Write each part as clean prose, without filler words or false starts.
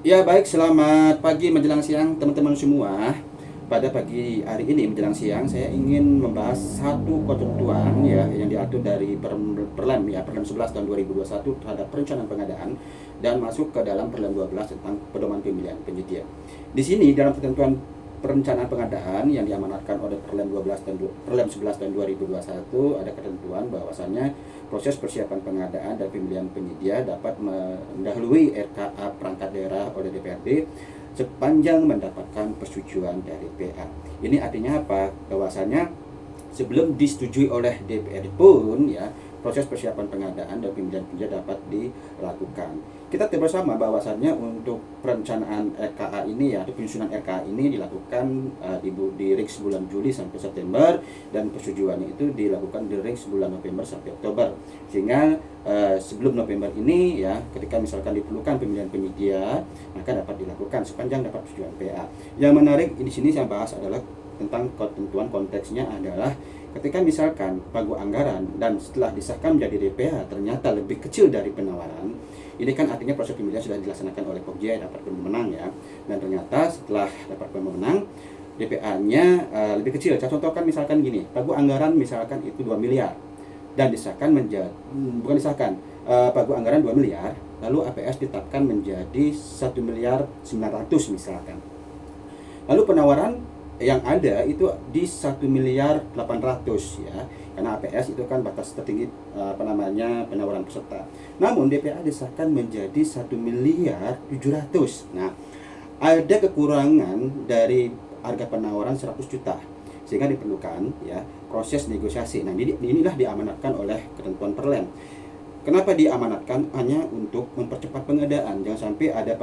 Ya baik, selamat pagi menjelang siang teman-teman semua. Pada pagi hari ini menjelang siang saya ingin membahas satu ketentuan ya yang diatur dari Perlem ya Perlem 11 tahun 2021 terhadap perencanaan pengadaan dan masuk ke dalam Perlem 12 tentang pedoman pemilihan penyedia. Di sini dalam ketentuan perencanaan pengadaan yang diamanatkan oleh Perlem 12 dan Perlem 11 tahun 2021 ada ketentuan bahwasannya proses persiapan pengadaan dan pemilihan penyedia dapat mendahului RKA perangkat daerah oleh DPRD sepanjang mendapatkan persetujuan dari PA. Ini artinya apa? Bahwasanya sebelum disetujui oleh DPRD pun ya proses persiapan pengadaan dan pemilihan penyedia dapat dilakukan. Kita tahu bersama bahwasannya untuk perencanaan RKA ini ya, atau penyusunan RKA ini dilakukan di range bulan Juli sampai September dan persetujuannya itu dilakukan di range bulan November sampai Oktober. Sehingga sebelum November ini ya, ketika misalkan diperlukan pemilihan penyedia, maka dapat dilakukan sepanjang dapat persetujuan PA. Yang menarik di sini saya bahas adalah tentang ketentuan konteksnya adalah ketika misalkan pagu anggaran dan setelah disahkan menjadi DPA ternyata lebih kecil dari penawaran, ini kan artinya proses pemilihan sudah dilaksanakan oleh Pokja dapat pemenang ya, dan ternyata setelah dapat pemenang DPA-nya lebih kecil. Saya contohkan misalkan gini, pagu anggaran misalkan itu 2 miliar dan disahkan menjadi bukan disahkan pagu anggaran 2 miliar lalu APS ditetapkan menjadi 1 miliar 900 misalkan. Lalu penawaran yang ada itu di 1 miliar 800 ya, karena APS itu kan batas tertinggi penawaran peserta. Namun DPA disahkan menjadi 1 miliar 700. Nah, ada kekurangan dari harga penawaran 100 juta sehingga diperlukan ya proses negosiasi. Nah, inilah diamanatkan oleh ketentuan Perlem. Kenapa diamanatkan? Hanya untuk mempercepat pengadaan. Jangan sampai ada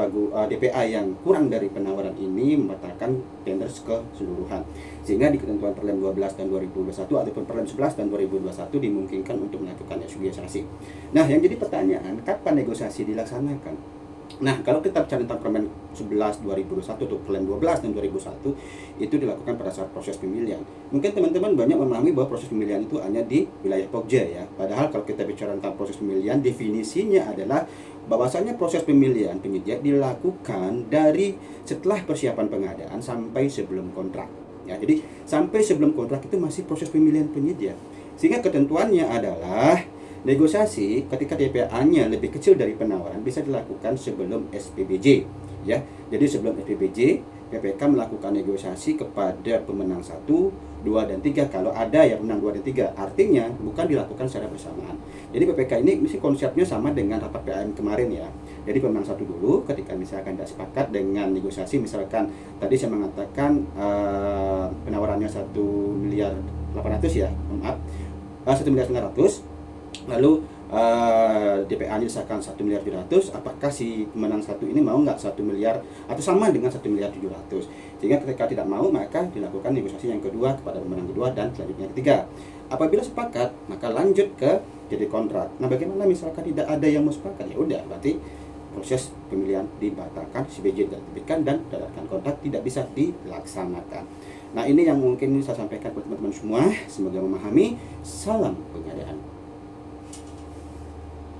DPA yang kurang dari penawaran ini membatalkan tender keseluruhan. Sehingga di ketentuan Perlem 12 tahun 2021 ataupun Perlem 11 tahun 2021 dimungkinkan untuk melakukan negosiasi. Nah, yang jadi pertanyaan, kapan negosiasi dilaksanakan? Nah, kalau kita bicara tentang Permen 11 2021 atau Perlem 12 dan 2001 itu dilakukan pada saat proses pemilihan. Mungkin teman-teman banyak memahami bahwa proses pemilihan itu hanya di wilayah Pokja ya. Padahal kalau kita bicara tentang proses pemilihan, definisinya adalah bahwasanya proses pemilihan penyedia dilakukan dari setelah persiapan pengadaan sampai sebelum kontrak. Ya, jadi sampai sebelum kontrak itu masih proses pemilihan penyedia. Sehingga ketentuannya adalah negosiasi ketika DPA-nya lebih kecil dari penawaran bisa dilakukan sebelum SPBJ ya. Jadi sebelum SPBJ, PPK melakukan negosiasi kepada pemenang 1, 2 dan 3 kalau ada yang menang 2 dan 3. Artinya bukan dilakukan secara bersamaan. Jadi PPK ini mesti konsepnya sama dengan rapat PAM kemarin ya. Jadi pemenang 1 dulu ketika misalkan tidak sepakat dengan negosiasi, misalkan tadi saya mengatakan penawarannya 1 miliar 800 ya, maaf. 1 miliar 900. Lalu DPA-nya disahkan 1 miliar 700, apakah si pemenang 1 ini mau nggak 1 miliar atau sama dengan 1 miliar 700? Sehingga ketika tidak mau maka dilakukan negosiasi yang kedua kepada pemenang kedua dan selanjutnya ketiga. Apabila sepakat maka lanjut ke jadi kontrak. Nah, bagaimana misalkan tidak ada yang mau sepakat? Ya udah, berarti proses pemilihan dibatalkan, CBJ tidak diterbitkan dan dadakan kontrak tidak bisa dilaksanakan. Nah, ini yang mungkin saya sampaikan buat teman-teman semua. Semoga memahami. Salam pengadaan.